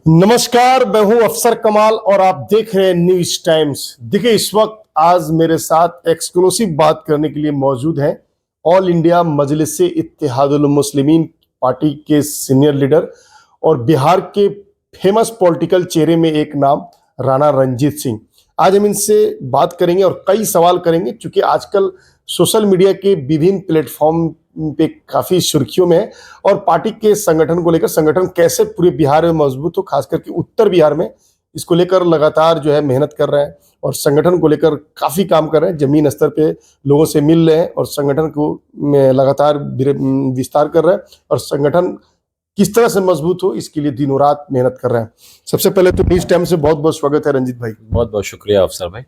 नमस्कार, मैं हूं अफसर कमाल और आप देख रहे हैं न्यूज टाइम्स। देखिए, इस वक्त आज मेरे साथ एक्सक्लूसिव बात करने के लिए मौजूद हैं all India मजलिस-ए Ittehadul Muslimeen party के सीनियर लीडर और बिहार के फेमस पॉलिटिकल चेहरे में एक नाम राणा रंजीत सिंह। आज हम इनसे बात करेंगे और कई सवाल करेंगे, क्योंकि आजकल सोशल मीडिया के विभिन्न प्लेटफॉर्म पे काफी सुर्खियों में है और पार्टी के संगठन को लेकर, संगठन कैसे पूरे बिहार में मजबूत हो, खास करके उत्तर बिहार में, इसको लेकर लगातार जो है मेहनत कर रहे हैं और संगठन को लेकर काफी काम कर रहे हैं। जमीन स्तर पे लोगों से मिल रहे हैं और संगठन को में लगातार विस्तार कर रहे हैं और संगठन किस तरह से मजबूत हो, इसके लिए दिनों रात मेहनत कर रहे हैं। सबसे पहले तो न्यूज टाइम से बहुत बहुत स्वागत है रंजीत भाई। बहुत बहुत शुक्रिया अफसर भाई।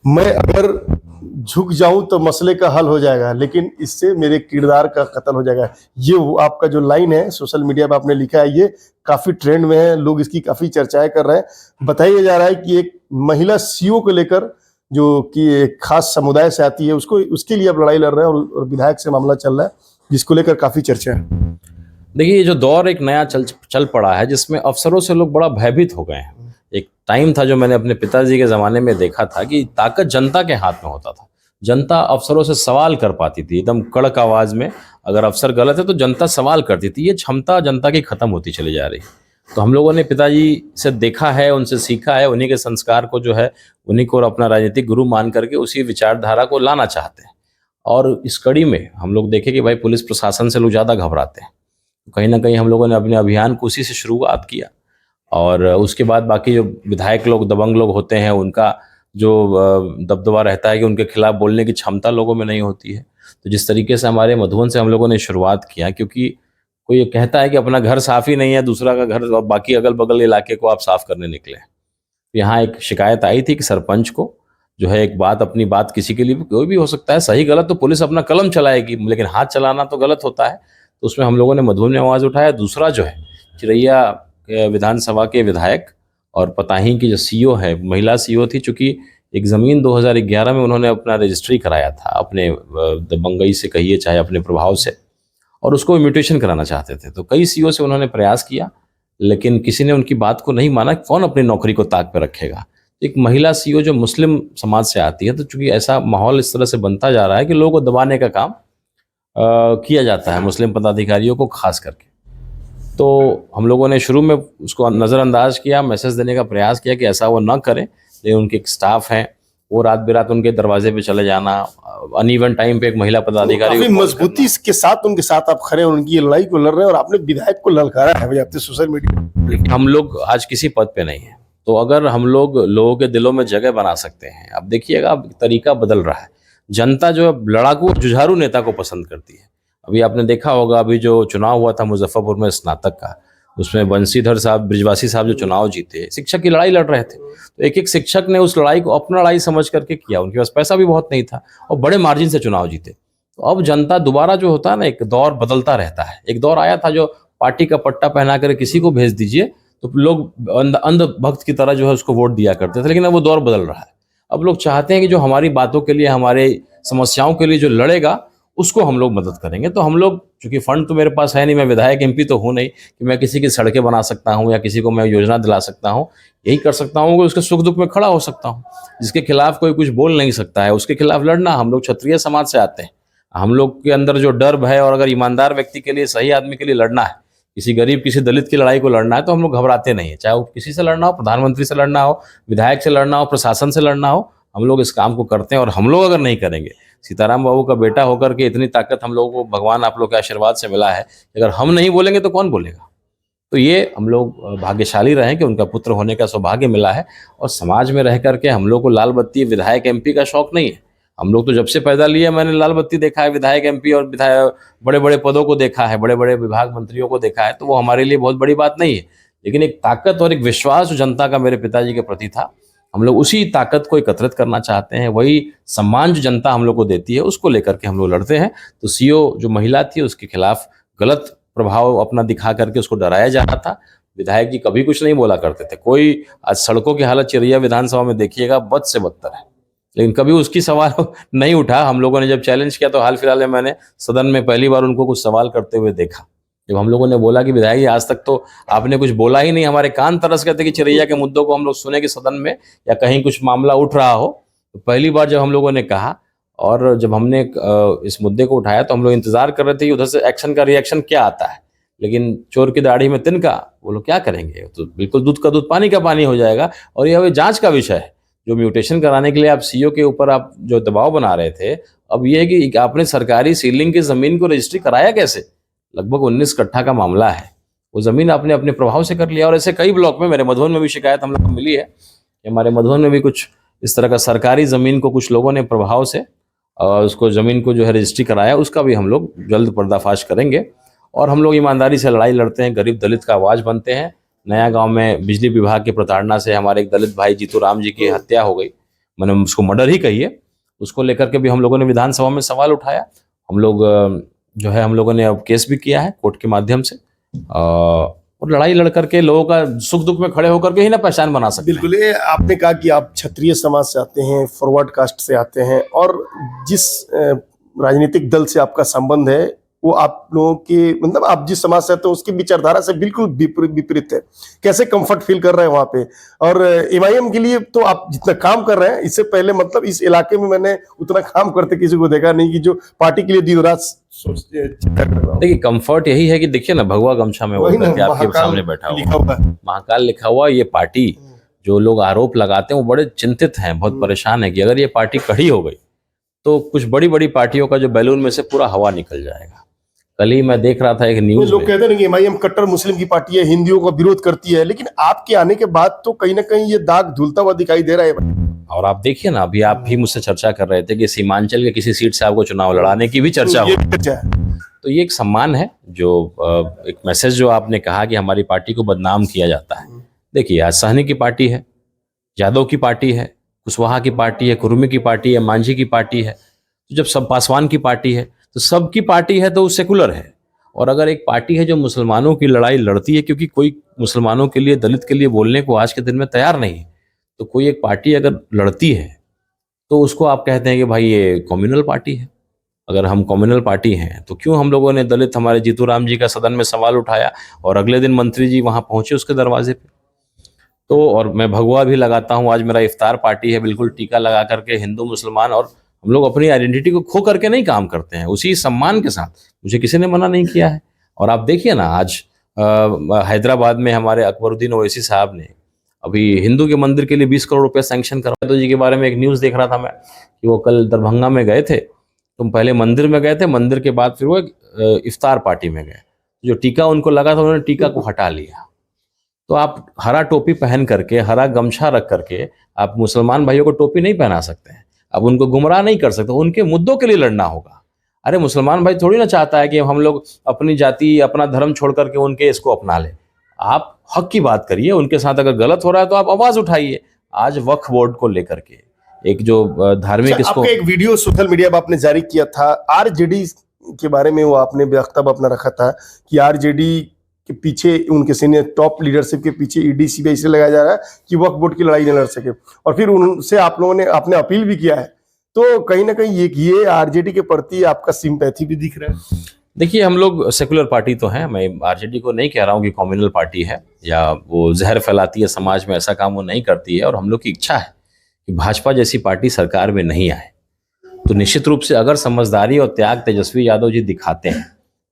मैं अगर झुक जाऊं तो मसले का हल हो जाएगा, लेकिन इससे मेरे किरदार का कत्ल हो जाएगा। ये आपका जो लाइन है सोशल मीडिया पे आपने लिखा है, ये काफी ट्रेंड में है, लोग इसकी काफी चर्चाएं कर रहे हैं। बताया जा रहा है कि एक महिला सीईओ को लेकर, जो कि एक खास समुदाय से आती है, उसको उसके लिए आप लड़ाई लड़ रहे हैं और विधायक से मामला चल रहा है, जिसको लेकर काफी चर्चा है। देखिए, ये जो दौर एक नया चल पड़ा है, जिसमें अफसरों से लोग बड़ा भयभीत हो गए हैं। एक टाइम था जो मैंने अपने पिताजी के ज़माने में देखा था कि ताकत जनता के हाथ में होता था। जनता अफसरों से सवाल कर पाती थी एकदम कड़क आवाज़ में। अगर अफसर गलत है तो जनता सवाल करती थी। ये क्षमता जनता की ख़त्म होती चली जा रही है। तो हम लोगों ने पिताजी से देखा है, उनसे सीखा है, उन्हीं के संस्कार को जो है, उन्हीं को अपना राजनीतिक गुरु मान करके उसी विचारधारा को लाना चाहते हैं। और इस कड़ी में हम लोग देखें कि भाई पुलिस प्रशासन से लोग ज़्यादा घबराते हैं। कहीं ना कहीं हम लोगों ने अपने अभियान को उसी से शुरुआत किया और उसके बाद बाकी जो विधायक लोग, दबंग लोग होते हैं, उनका जो दबदबा रहता है कि उनके खिलाफ बोलने की क्षमता लोगों में नहीं होती है। तो जिस तरीके से हमारे मधुबन से हम लोगों ने शुरुआत किया, क्योंकि कोई ये कहता है कि अपना घर साफ ही नहीं है, दूसरा का घर और बाकी अगल बगल इलाके को आप साफ करने निकले। यहाँ एक शिकायत आई थी कि सरपंच को जो है एक बात, अपनी बात किसी के लिए भी, कोई भी हो सकता है, सही गलत तो पुलिस अपना कलम चलाएगी, लेकिन हाथ चलाना तो गलत होता है। तो उसमें हम लोगों ने मधुबन में आवाज़ उठाया। दूसरा जो है, चिरैया विधानसभा के विधायक और पताही की जो सीईओ है, महिला सीईओ थी, चूँकि एक ज़मीन 2011 में उन्होंने अपना रजिस्ट्री कराया था अपने दबंगई से कहिए, चाहे अपने प्रभाव से, और उसको म्यूटेशन कराना चाहते थे। तो कई सीईओ से उन्होंने प्रयास किया, लेकिन किसी ने उनकी बात को नहीं माना। कौन अपनी नौकरी को ताक पर रखेगा? एक महिला सीईओ जो मुस्लिम समाज से आती है, तो चूंकि ऐसा माहौल इस तरह से बनता जा रहा है कि लोगों को दबाने का काम किया जाता है, मुस्लिम पदाधिकारियों को खास करके। तो हम लोगों ने शुरू में उसको नज़रअंदाज किया, मैसेज देने का प्रयास किया कि ऐसा वो ना करें, लेकिन उनके एक स्टाफ हैं, वो रात बेरात उनके दरवाजे पे चले जाना, अनइवन टाइम पे एक महिला पदाधिकारी काफी मजबूती के साथ उनके साथ आप खड़े और उनकी लड़ाई को लड़ रहे हैं और आपने विधायक को ललकारा है भाई आपने सोशल मीडिया। हम लोग आज किसी पद पे नहीं है, तो अगर हम लोग लोगों के दिलों में जगह बना सकते हैं, अब देखिएगा, अब तरीका बदल रहा है। जनता जो है लड़ाकू और जुझारू नेता को पसंद करती है। अभी आपने देखा होगा, अभी जो चुनाव हुआ था मुजफ्फरपुर में स्नातक का, उसमें बंशीधर साहब, ब्रिजवासी साहब जो चुनाव जीते, शिक्षक की लड़ाई लड़ रहे थे। तो एक एक शिक्षक ने उस लड़ाई को अपना लड़ाई समझ करके किया। उनके पास पैसा भी बहुत नहीं था और बड़े मार्जिन से चुनाव जीते। तो अब जनता दोबारा जो होता है ना, एक दौर बदलता रहता है। एक दौर आया था जो पार्टी का पट्टा पहना कर किसी को भेज दीजिए तो लोग अंध भक्त की तरह जो है उसको वोट दिया करते थे, लेकिन अब वो दौर बदल रहा है। अब लोग चाहते हैं कि जो हमारी बातों के लिए, हमारे समस्याओं के लिए जो लड़ेगा, उसको हम लोग मदद करेंगे। तो हम लोग, चूंकि फंड तो मेरे पास है नहीं, मैं विधायक एमपी तो हूँ नहीं कि मैं किसी की सड़कें बना सकता हूँ या किसी को मैं योजना दिला सकता हूँ। यही कर सकता हूँ कि उसके सुख दुख में खड़ा हो सकता हूँ। जिसके खिलाफ कोई कुछ बोल नहीं सकता है, उसके खिलाफ लड़ना। हम लोग क्षत्रिय समाज से आते हैं, हम लोग के अंदर जो डर भय, और अगर ईमानदार व्यक्ति के लिए, सही आदमी के लिए लड़ना है, किसी गरीब, किसी दलित की लड़ाई को लड़ना है, तो हम लोग घबराते नहीं है। चाहे वो किसी से लड़ना हो, प्रधानमंत्री से लड़ना हो, विधायक से लड़ना हो, प्रशासन से लड़ना हो, हम लोग इस काम को करते हैं। और हम लोग अगर नहीं करेंगे, सीताराम बाबू का बेटा होकर के इतनी ताकत हम लोगों को भगवान आप लोग के आशीर्वाद से मिला है, अगर हम नहीं बोलेंगे तो कौन बोलेगा? तो ये हम लोग भाग्यशाली रहे कि उनका पुत्र होने का सौभाग्य मिला है। और समाज में रह करके हम लोग को लाल बत्ती, विधायक एमपी का शौक नहीं है। हम लोग तो जब से पैदा लिए, मैंने लाल बत्ती देखा है, विधायक एमपी और विधायक बड़े बड़े पदों को देखा है, बड़े बड़े विभाग मंत्रियों को देखा है। तो वो हमारे लिए बहुत बड़ी बात नहीं है, लेकिन एक ताकत और एक विश्वास जो जनता का मेरे पिताजी के प्रति था, हम लोग उसी ताकत को एकत्रित करना चाहते हैं। वही सम्मान जो जनता हम लोग को देती है, उसको लेकर के हम लोग लड़ते हैं। तो सीईओ जो महिला थी, उसके खिलाफ गलत प्रभाव अपना दिखा करके उसको डराया जा रहा था। विधायक जी कभी कुछ नहीं बोला करते थे। कोई आज सड़कों की हालत चिरैया विधानसभा में देखिएगा, बद से बदतर है, लेकिन कभी उसकी सवाल नहीं उठा। हम लोगों ने जब चैलेंज किया, तो हाल फिलहाल में मैंने सदन में पहली बार उनको कुछ सवाल करते हुए देखा। जब हम लोगों ने बोला कि विधायक जी आज तक तो आपने कुछ बोला ही नहीं, हमारे कान तरस गए थे कि चिरैया के मुद्दों को हम लोग सुने कि सदन में या कहीं कुछ मामला उठ रहा हो। तो पहली बार जब हम लोगों ने कहा और जब हमने इस मुद्दे को उठाया तो हम लोग इंतजार कर रहे थे कि उधर से एक्शन का रिएक्शन क्या आता है, लेकिन चोर की दाढ़ी में तिनका, वो लोग क्या करेंगे, तो बिल्कुल दूध का दूध पानी का पानी हो जाएगा। और यह जांच का विषय है। जो म्यूटेशन कराने के लिए आप सीईओ के ऊपर आप जो दबाव बना रहे थे, अब ये है कि आपने सरकारी सीलिंग की जमीन को रजिस्ट्री कराया कैसे? लगभग 19 कट्ठा का मामला है, वो जमीन आपने अपने प्रभाव से कर लिया। और ऐसे कई ब्लॉक में, मेरे मधुबन में भी शिकायत हम लोग को मिली है कि हमारे मधुबन में भी कुछ इस तरह का सरकारी जमीन को कुछ लोगों ने प्रभाव से उसको जमीन को जो है रजिस्ट्री कराया, उसका भी हम लोग जल्द पर्दाफाश करेंगे। और हम लोग ईमानदारी से लड़ाई लड़ते हैं, गरीब दलित का आवाज बनते हैं। नया गांव में बिजली विभाग की प्रताड़ना से हमारे एक दलित भाई जीतू राम जी की हत्या हो गई, मैंने उसको मर्डर ही कहिए, उसको लेकर के भी हम लोगों ने विधानसभा में सवाल उठाया। हम लोग जो है हम लोगों ने अब केस भी किया है कोर्ट के माध्यम से, और लड़ाई लड़ करके लोगों का सुख दुख में खड़े होकर के ही ना पहचान बना सकते हैं। बिल्कुल, ये आपने कहा कि आप क्षत्रिय समाज से आते हैं, फॉरवर्ड कास्ट से आते हैं, और जिस राजनीतिक दल से आपका संबंध है वो आप लोगों के, मतलब आप जिस समाज से आते हैं उसकी विचारधारा से बिल्कुल विपरीत है। कैसे कंफर्ट फील कर रहे हैं वहां पे? और एमआईएम के लिए तो आप जितना काम कर रहे हैं, इससे पहले मतलब इस इलाके में मैंने उतना काम करते किसी को देखा नहीं कि जो पार्टी के लिए दिन रात सोचते। देखिए कंफर्ट यही है कि देखिए ना, भगवा गमछा में वही ओढ़ करके ना, आपके महाकाल सामने बैठा लिखा हुआ हुआ है। महाकाल लिखा हुआ। ये पार्टी जो लोग आरोप लगाते हैं वो बड़े चिंतित हैं, बहुत परेशान है कि अगर ये पार्टी खड़ी हो गई तो कुछ बड़ी बड़ी पार्टियों का जो बैलून में से पूरा हवा निकल जाएगा। कल ही मैं देख रहा था एक न्यूज लोग में, कहते हैं कि एमआईएम कट्टर मुस्लिम की पार्टी है, हिंदुओं का विरोध करती है, लेकिन आपके आने के बाद तो कहीं ना कहीं ये दाग धुलता हुआ दिखाई दे रहा है। और आप देखिए ना, अभी आप भी मुझसे चर्चा कर रहे थे कि सीमांचल के किसी सीट से आपको चुनाव लड़ाने की भी चर्चा हो। तो ये एक सम्मान है, जो एक मैसेज जो आपने कहा कि हमारी पार्टी को बदनाम किया जाता है। देखिए आज सहनी की पार्टी है, यादव की पार्टी है, कुशवाहा की पार्टी है, कुर्मी की पार्टी है, मांझी की पार्टी है। तो जब सब पासवान की पार्टी है तो सबकी पार्टी है तो वो सेकुलर है। और अगर एक पार्टी है जो मुसलमानों की लड़ाई लड़ती है, क्योंकि कोई मुसलमानों के लिए, दलित के लिए बोलने को आज के दिन में तैयार नहीं है, तो कोई एक पार्टी अगर लड़ती है तो उसको आप कहते हैं कि भाई ये कम्युनल पार्टी है। अगर हम कम्युनल पार्टी हैं तो क्यों हम लोगों ने दलित, हमारे जीतू राम जी का सदन में सवाल उठाया और अगले दिन मंत्री जी वहां पहुंचे उसके दरवाजे पे। तो और मैं भगवा भी लगाता हूं, आज मेरा इफ्तार पार्टी है, बिल्कुल टीका लगा करके हिंदू मुसलमान, और हम लोग अपनी आइडेंटिटी को खो करके नहीं काम करते हैं, उसी सम्मान के साथ। मुझे किसी ने मना नहीं किया है। और आप देखिए ना, आज हैदराबाद में हमारे अकबरुद्दीन ओवैसी साहब ने अभी हिंदू के मंदिर के लिए 20 करोड़ रुपए सैंक्शन करवाया। तो जी के बारे में एक न्यूज़ देख रहा था मैं कि वो कल दरभंगा में गए थे। तुम पहले मंदिर में गए थे, मंदिर के बाद फिर वो इफ्तार पार्टी में गए। जो टीका उनको लगा था उन्होंने टीका को हटा लिया। तो आप हरा टोपी पहन करके, हरा गमछा रख करके आप मुसलमान भाइयों को टोपी नहीं पहना सकते हैं, अब उनको गुमराह नहीं कर सकते, उनके मुद्दों के लिए लड़ना होगा। अरे मुसलमान भाई थोड़ी ना चाहता है कि हम लोग अपनी जाति, अपना धर्म छोड़ करके उनके इसको अपना लें। आप हक की बात करिए, उनके साथ अगर गलत हो रहा है तो आप आवाज उठाइए। आज वक्फ बोर्ड को लेकर के एक जो धार्मिक इसको, आपका एक वीडियो सोशल मीडिया पर आपने जारी किया था आरजेडी के बारे में, वो आपने वक्तव्य अपना रखा था कि आरजेडी के पीछे, उनके सीनियर टॉप लीडरशिप के पीछे ईडी सीबीआई से लगाया जा रहा है कि वक्फ बोर्ड की लड़ाई न लड़ सके, और फिर उनसे आप लोगों ने आपने अपील भी किया है। तो कहीं ना कहीं ये आरजेडी के प्रति आपका सिंपैथी भी दिख रहा है। देखिए हम लोग सेकुलर पार्टी तो हैं, मैं आरजेडी को नहीं कह रहा हूँ कि कम्युनल पार्टी है या वो जहर फैलाती है समाज में, ऐसा काम वो नहीं करती है। और हम लोग की इच्छा है कि भाजपा जैसी पार्टी सरकार में नहीं आए। तो निश्चित रूप से अगर समझदारी और त्याग तेजस्वी यादव जी दिखाते हैं,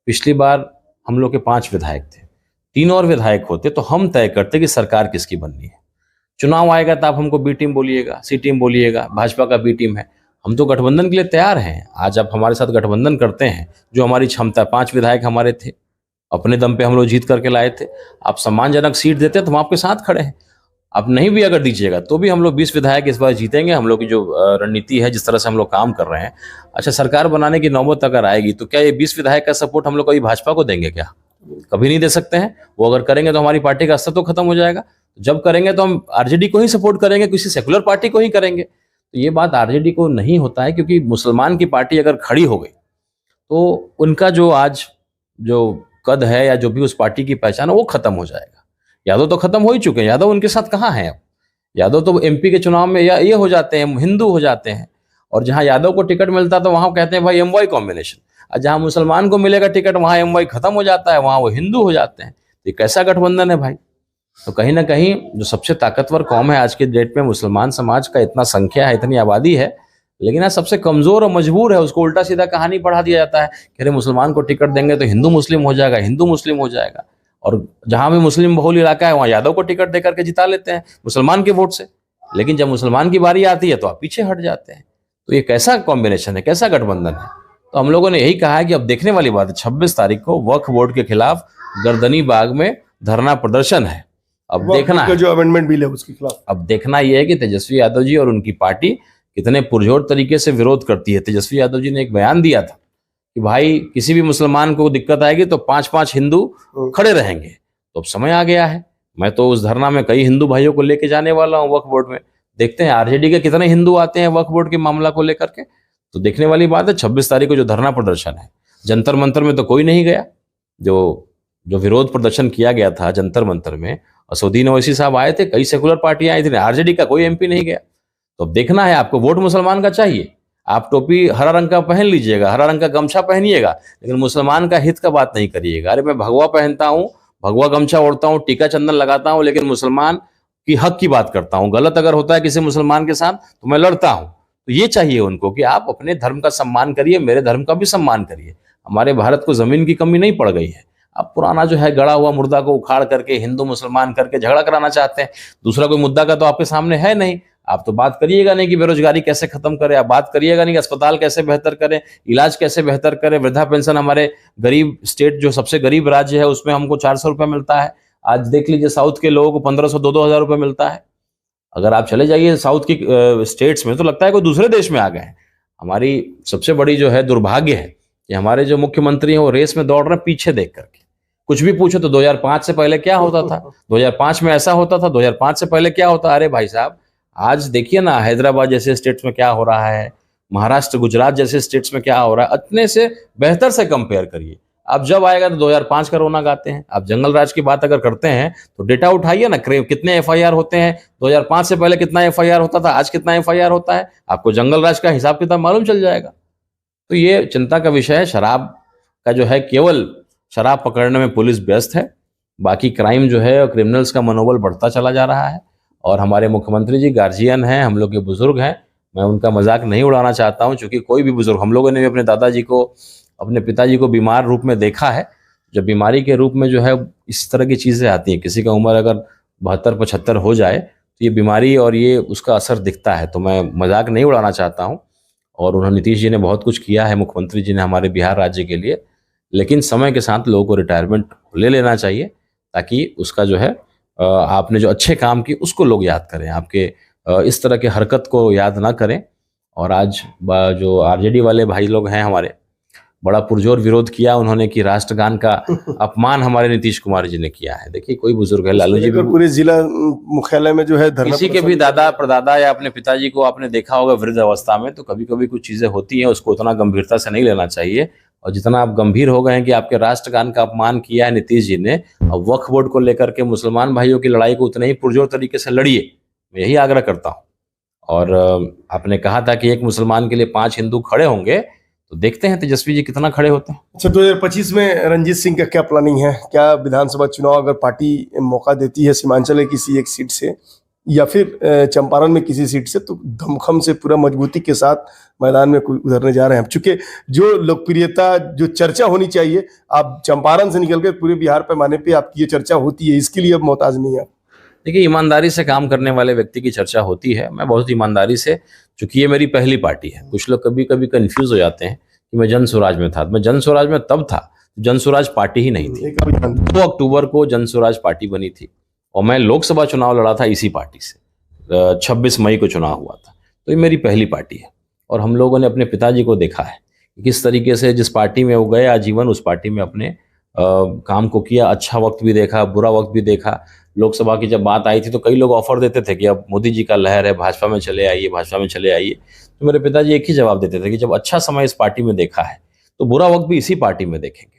पिछली बार हम लोग के 5 विधायक थे, 3 और विधायक होते तो हम तय करते कि सरकार किसकी बननी है। चुनाव आएगा तो आप हमको बी टीम बोलिएगा, सी टीम बोलिएगा, भाजपा का बी टीम है, हम तो गठबंधन के लिए तैयार हैं। आज आप हमारे साथ गठबंधन करते हैं, जो हमारी क्षमता, 5 विधायक हमारे थे, अपने दम पे हम लोग जीत करके लाए थे। आप सम्मानजनक सीट देते हैं तो हम आपके साथ खड़े हैं। आप नहीं भी अगर दीजिएगा तो भी हम लोग 20 विधायक इस बार जीतेंगे। हम लोग की जो रणनीति है, जिस तरह से हम लोग काम कर रहे हैं, अच्छा सरकार बनाने की नौबत अगर आएगी तो क्या ये 20 विधायक का सपोर्ट हम लोग कभी भाजपा को देंगे? क्या कभी नहीं दे सकते हैं। वो अगर करेंगे तो हमारी पार्टी का अस्तित्व खत्म हो जाएगा। जब करेंगे तो हम आरजेडी को ही सपोर्ट करेंगे, किसी सेकुलर पार्टी को ही करेंगे। तो ये बात आरजेडी को नहीं होता है, क्योंकि मुसलमान की पार्टी अगर खड़ी हो गई तो उनका जो आज जो कद है या जो भी उस पार्टी की पहचान है वो खत्म हो जाएगा। यादव तो खत्म हो ही चुके हैं, यादव उनके साथ कहाँ हैं अब? यादव तो एमपी के चुनाव में या ये हो जाते हैं, हिंदू हो जाते हैं, और जहां यादव को टिकट मिलता तो वहां कहते हैं भाई एमवाई कॉम्बिनेशन। और जहाँ मुसलमान को मिलेगा टिकट वहाँ एमवाई खत्म हो जाता है, वहाँ वो हिंदू हो जाते हैं। तो ये कैसा गठबंधन है भाई? तो कहीं ना कहीं जो सबसे ताकतवर कौम है आज के डेट में, मुसलमान समाज का इतना संख्या है, इतनी आबादी है, लेकिन आज सबसे कमजोर और मजबूर है, उसको उल्टा सीधा कहानी पढ़ा दिया जाता है कि अरे मुसलमान को टिकट देंगे तो हिंदू मुस्लिम हो जाएगा, हिंदू मुस्लिम हो जाएगा। और जहां भी मुस्लिम बहुल इलाका है वहां यादव को टिकट देकर के जिता लेते हैं मुसलमान के वोट से, लेकिन जब मुसलमान की बारी आती है तो आप पीछे हट जाते हैं। तो ये कैसा कॉम्बिनेशन है, कैसा गठबंधन है? तो हम लोगों ने यही कहा है कि अब देखने वाली बात है, 26 तारीख को वक्फ बोर्ड के खिलाफ गर्दनी बाग में धरना प्रदर्शन है। अब देखना है जो अमेंडमेंट बिल है उसके खिलाफ, अब देखना यह है कि तेजस्वी यादव जी और उनकी पार्टी कितने पुरजोर तरीके से विरोध करती है। तेजस्वी यादव जी ने एक बयान दिया था कि भाई किसी भी मुसलमान को दिक्कत आएगी तो 5-5 हिंदू खड़े रहेंगे। तो अब समय आ गया है, मैं तो उस धरना में कई हिंदू भाइयों को लेके जाने वाला हूँ वक्फ बोर्ड में। देखते हैं आरजेडी के कितने हिंदू आते हैं वक्फ बोर्ड के मामला को लेकर के। तो देखने वाली बात है 26 तारीख को जो धरना प्रदर्शन है, जंतर मंतर में तो कोई नहीं गया। जो विरोध प्रदर्शन किया गया था जंतर मंतर में, असदुद्दीन ओवैसी साहब आए थे, कई सेकुलर पार्टियां आई थी, आरजेडी का कोई एमपी नहीं गया। तो अब देखना है, आपको वोट मुसलमान का चाहिए, आप टोपी हरा रंग का पहन लीजिएगा, हरा रंग का गमछा पहनिएगा, लेकिन मुसलमान का हित का बात नहीं करिएगा। अरे मैं भगवा पहनता हूँ, भगवा गमछा ओढ़ता हूँ, टीका चंदन लगाता हूँ, लेकिन मुसलमान की हक की बात करता हूँ। गलत अगर होता है किसी मुसलमान के साथ तो मैं लड़ता हूँ। तो ये चाहिए उनको कि आप अपने धर्म का सम्मान करिए, मेरे धर्म का भी सम्मान करिए। हमारे भारत को जमीन की कमी नहीं पड़ गई है। अब पुराना जो है गड़ा हुआ मुर्दा को उखाड़ करके हिंदू मुसलमान करके झगड़ा कराना चाहते हैं। दूसरा कोई मुद्दा का तो आपके सामने है नहीं। आप तो बात करिएगा नहीं कि बेरोजगारी कैसे खत्म करें, आप बात करिएगा नहीं कि अस्पताल कैसे बेहतर करें, इलाज कैसे बेहतर करें, वृद्धा पेंशन, हमारे गरीब स्टेट जो सबसे गरीब राज्य है उसमें हमको 400 रुपये मिलता है। आज देख लीजिए साउथ के लोगों को 1500 2-2 हज़ार रुपये मिलता है। अगर आप चले जाइए साउथ की स्टेट्स में तो लगता है कोई दूसरे देश में आ गए हैं। हमारी सबसे बड़ी जो है दुर्भाग्य है कि हमारे जो मुख्यमंत्री हैं वो रेस में दौड़ रहे हैं पीछे देख करके। कुछ भी पूछो तो 2005 से पहले क्या होता था, 2005 में ऐसा होता था, 2005 से पहले क्या होता। अरे भाई साहब, आज देखिए ना हैदराबाद जैसे स्टेट्स में क्या हो रहा है, महाराष्ट्र गुजरात जैसे स्टेट्स में क्या हो रहा है, इतने से बेहतर से कंपेयर करिए। आप जब आएगा तो 2005 का रोना गाते हैं। आप जंगल राज की बात अगर करते हैं तो डेटा उठाइए ना, कितने एफआईआर होते हैं, 2005 से पहले कितना एफआईआर होता था, आज कितना एफआईआर होता है, आपको जंगल राज का हिसाब किताब मालूम चल जाएगा। तो ये चिंता का विषय है। शराब का जो है, केवल शराब पकड़ने में पुलिस व्यस्त है, बाकी क्राइम जो है और क्रिमिनल्स का मनोबल बढ़ता चला जा रहा है। और हमारे मुख्यमंत्री जी गार्जियन हैं, हम लोग के बुजुर्ग हैं, मैं उनका मजाक नहीं उड़ाना चाहता हूं, क्योंकि कोई भी बुजुर्ग, हम लोगों ने भी अपने दादाजी को, अपने पिताजी को बीमार रूप में देखा है। जब बीमारी के रूप में जो है इस तरह की चीज़ें आती हैं, किसी का उम्र अगर 72-75 हो जाए तो ये बीमारी और ये उसका असर दिखता है। तो मैं मजाक नहीं उड़ाना चाहता हूँ। और उन्होंने, नीतीश जी ने बहुत कुछ किया है, मुख्यमंत्री जी ने हमारे बिहार राज्य के लिए, लेकिन समय के साथ लोगों को रिटायरमेंट ले लेना चाहिए ताकि उसका जो है आपने जो अच्छे काम की उसको लोग याद करें, आपके इस तरह के हरकत को याद ना करें। और आज जो आरजेडी वाले भाई लोग हैं हमारे, बड़ा पुरजोर विरोध किया उन्होंने कि राष्ट्रगान का अपमान हमारे नीतीश कुमार जी ने किया है। देखिए कोई बुजुर्ग है, लालू जी भी पूरे जिला मुख्यालय में जो है धरना, किसी के भी दादा परदादा या अपने पिताजी को आपने देखा होगा वृद्ध अवस्था में, तो कभी कभी कुछ चीजें होती हैं, उसको उतना गंभीरता से नहीं लेना चाहिए। और जितना आप गंभीर हो गए हैं कि आपके राष्ट्रगान का अपमान किया है नीतीश जी ने, और वक्फ बोर्ड को लेकर के मुसलमान भाइयों की लड़ाई को उतने ही पुरजोर तरीके से लड़िए, मैं यही आग्रह करता हूँ। और आपने कहा था कि एक मुसलमान के लिए 5 हिंदू खड़े होंगे, तो देखते हैं तेजस्वी जी कितना खड़े होते हैं। अच्छा, 2025 में रणजीत सिंह का क्या प्लानिंग है? क्या विधानसभा चुनाव अगर पार्टी मौका देती है सीमांचल के किसी एक सीट से या फिर चंपारण में किसी सीट से, तो धमखम से पूरा मजबूती के साथ मैदान में उतरने जा रहे हैं? चूंकि जो लोकप्रियता, जो चर्चा होनी चाहिए, आप चंपारण से निकल कर पूरे बिहार पैमाने पे आपकी ये चर्चा होती है, इसके लिए अब मोहताज नहीं है। देखिए, ईमानदारी से काम करने वाले व्यक्ति की चर्चा होती है। मैं बहुत ईमानदारी से, चूंकि ये मेरी पहली पार्टी है, कुछ लोग कभी कभी कंफ्यूज हो जाते हैं कि मैं जन स्वराज में था। मैं जन स्वराज में तब था, जन स्वराज पार्टी ही नहीं थी। 2 अक्टूबर को जन स्वराज पार्टी बनी थी और मैं लोकसभा चुनाव लड़ा था इसी पार्टी से। 26 मई को चुनाव हुआ था। तो ये मेरी पहली पार्टी है और हम लोगों ने अपने पिताजी को देखा है कि किस तरीके से जिस पार्टी में वो गए आजीवन उस पार्टी में अपने काम को किया। अच्छा वक्त भी देखा, बुरा वक्त भी देखा। लोकसभा की जब बात आई थी तो कई लोग ऑफर देते थे कि अब मोदी जी का लहर है, भाजपा में चले आइए, भाजपा में चले आइए। तो मेरे पिताजी एक ही जवाब देते थे कि जब अच्छा समय इस पार्टी में देखा है तो बुरा वक्त भी इसी पार्टी में देखेंगे।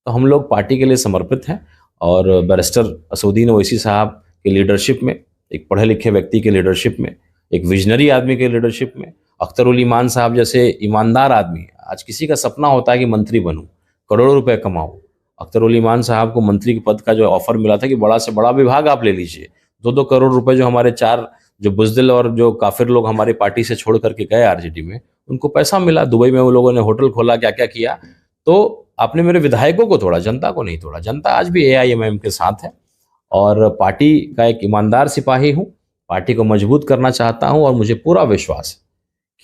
तो हम लोग पार्टी के लिए समर्पित हैं और बैरिस्टर असदुद्दीन ओवैसी साहब के लीडरशिप में, एक पढ़े लिखे व्यक्ति के लीडरशिप में, एक विजनरी आदमी के लीडरशिप में, अख्तर उल ईमान साहब जैसे ईमानदार आदमी, आज किसी का सपना होता है कि मंत्री बनूं, करोड़ों रुपए कमाऊं। अख्तर उल ईमान साहब को मंत्री के पद का जो ऑफर मिला था कि बड़ा से बड़ा विभाग आप ले लीजिए, 2-2 करोड़ रुपए जो हमारे 4 जो बुजदिल और जो काफिर लोग हमारी पार्टी से छोड़ करके गए आरजेडी में, उनको पैसा मिला। दुबई में वो लोगों ने होटल खोला, क्या क्या किया। तो आपने मेरे विधायकों को तोड़ा, जनता को नहीं तोड़ा। जनता आज भी AIMIM के साथ है और पार्टी का एक ईमानदार सिपाही हूँ, पार्टी को मजबूत करना चाहता हूँ और मुझे पूरा विश्वास है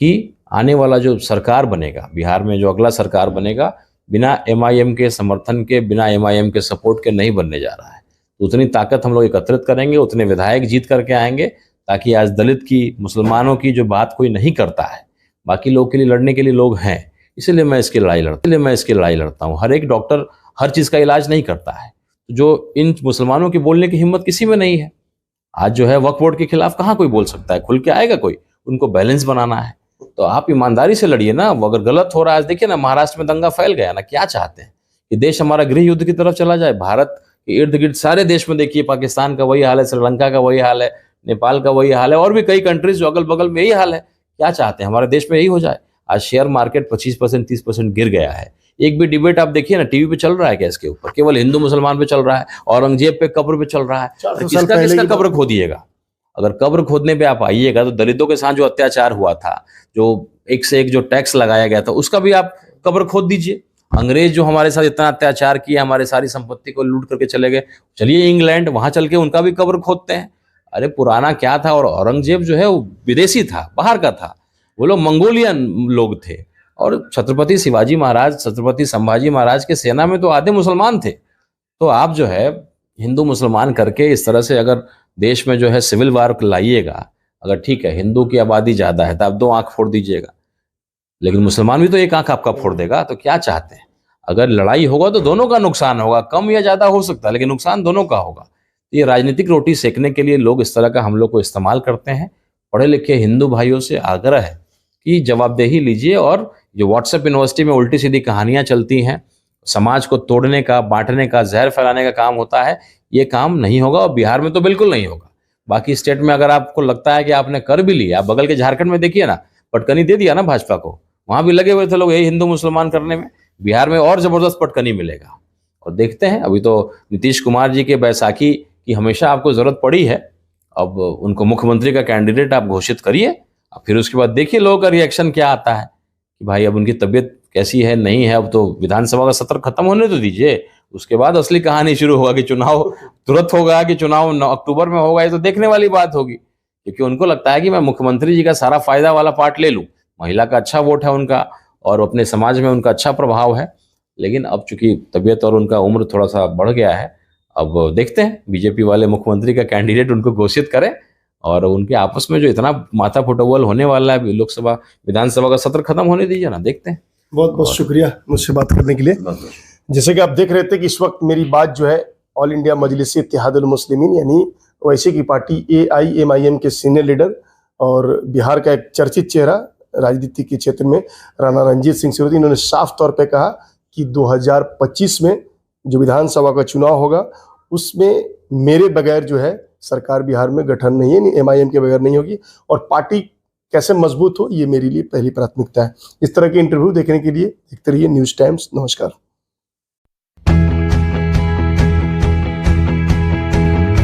कि आने वाला जो सरकार बनेगा, बिहार में जो अगला सरकार बनेगा, बिना MIM के समर्थन के, बिना MIM के सपोर्ट के नहीं बनने जा रहा है। तो उतनी ताकत हम लोग एकत्रित करेंगे, उतने विधायक जीत करके आएंगे, ताकि आज दलित की, मुसलमानों की जो बात कोई नहीं करता है, बाकी लोग के लिए लड़ने के लिए लोग हैं। इसलिए मैं इसकी लड़ाई लड़ता हूँ। हर एक डॉक्टर हर चीज़ का इलाज नहीं करता है, जो इन मुसलमानों की बोलने की हिम्मत किसी में नहीं है। आज जो है वक्फ बोर्ड के खिलाफ कहाँ कोई बोल सकता है, खुल के आएगा कोई? उनको बैलेंस बनाना है। तो आप ईमानदारी से लड़िए ना। अगर गलत हो रहा है, देखिए ना महाराष्ट्र में दंगा फैल गया ना, क्या चाहते हैं कि देश हमारा गृह युद्ध की तरफ चला जाए? भारत के इर्द गिर्द सारे देश में देखिए, पाकिस्तान का वही हाल है, श्रीलंका का वही हाल है, नेपाल का वही हाल है, और भी कई कंट्रीज जो अगल बगल में यही हाल है। क्या चाहते हैं हमारे देश में यही हो जाए? आज शेयर मार्केट 25% 30% गिर गया है। एक भी डिबेट आप देखिए ना, टीवी पे चल रहा है क्या इसके ऊपर? केवल हिंदू मुसलमान पे चल रहा है, औरंगजेब पे, कब्र पे चल रहा है। किसका कब्र खोदिएगा? अगर कब्र खोदने पे आप आइएगा तो दलितों के साथ जो अत्याचार हुआ था, जो एक से एक जो टैक्स लगाया गया था, उसका भी आप कब्र खोद दीजिए। अंग्रेज जो हमारे साथ इतना अत्याचार किया, हमारे सारी संपत्ति को लूट करके चले गए, चलिए इंग्लैंड, वहां चल के उनका भी कब्र खोदते हैं। अरे पुराना क्या था? और औरंगजेब जो है वो विदेशी था, बाहर का था, वो लोग मंगोलियन लोग थे। और छत्रपति शिवाजी महाराज, छत्रपति संभाजी महाराज के सेना में तो आधे मुसलमान थे। तो आप जो है हिंदू मुसलमान करके इस तरह से अगर देश में जो है सिविल वार लाइएगा, अगर ठीक है हिंदू की आबादी ज्यादा है तो आप 2 आंख फोड़ दीजिएगा, लेकिन मुसलमान भी तो 1 आंख आपका फोड़ देगा। तो क्या चाहते हैं? अगर लड़ाई होगा तो दोनों का नुकसान होगा, कम या ज्यादा हो सकता है, लेकिन नुकसान दोनों का होगा। ये राजनीतिक रोटी सेकने के लिए लोग इस तरह का हम लोग को इस्तेमाल करते हैं। पढ़े लिखे हिंदू भाइयों से आग्रह है कि जवाबदेही लीजिए। और जो व्हाट्सएप यूनिवर्सिटी में उल्टी सीधी कहानियां चलती हैं, समाज को तोड़ने का, बांटने का, जहर फैलाने का काम होता है, ये काम नहीं होगा। और बिहार में तो बिल्कुल नहीं होगा। बाकी स्टेट में अगर आपको लगता है कि आपने कर भी लिया, आप बगल के झारखंड में देखिए ना, पटकनी दे दिया ना भाजपा को, वहां भी लगे हुए थे लोग यही हिंदू मुसलमान करने में। बिहार में और जबरदस्त पटकनी मिलेगा। और देखते हैं, अभी तो नीतीश कुमार जी के बैसाखी की हमेशा आपको जरूरत पड़ी है। अब उनको मुख्यमंत्री का कैंडिडेट आप घोषित करिए, फिर उसके बाद देखिए लोगों का रिएक्शन क्या आता है कि भाई अब उनकी तबीयत कैसी है, नहीं है। अब तो विधानसभा का सत्र खत्म होने तो दीजिए, उसके बाद असली कहानी शुरू होगा कि चुनाव तुरंत होगा कि चुनाव 9 अक्टूबर में होगा। ये तो देखने वाली बात होगी, क्योंकि उनको लगता है कि मैं मुख्यमंत्री जी का सारा फायदा वाला पार्ट ले लूं। महिला का अच्छा वोट है उनका और अपने समाज में उनका अच्छा प्रभाव है। लेकिन अब चूंकि तबीयत और उनका उम्र थोड़ा सा बढ़ गया है, अब देखते हैं बीजेपी वाले मुख्यमंत्री का कैंडिडेट उनको घोषित करें और उनके आपस में जो इतना माथा फुटबॉल होने वाला है, लोकसभा विधानसभा का सत्र खत्म होने दीजिए ना, देखते हैं। बहुत बहुत शुक्रिया मुझसे बात करने के लिए। जैसे कि आप देख रहे थे कि इस वक्त मेरी बात जो है ऑल इंडिया मजलिस इत्तेहादुल मुस्लिमीन यानी ओवैसी की पार्टी AIMIM के सीनियर लीडर और बिहार का एक चर्चित चेहरा राजनीति के क्षेत्र में राणा रणजीत सिंह सिरोही, इन्होंने साफ तौर पे कहा कि 2025 में जो विधानसभा का चुनाव होगा उसमें मेरे बगैर जो है सरकार बिहार में गठन नहीं है, MIM के बगैर नहीं होगी और पार्टी कैसे मजबूत हो ये मेरे लिए पहली प्राथमिकता है। इस तरह के इंटरव्यू देखने के लिए देखते रहिए न्यूज़ टाइम्स। नमस्कार।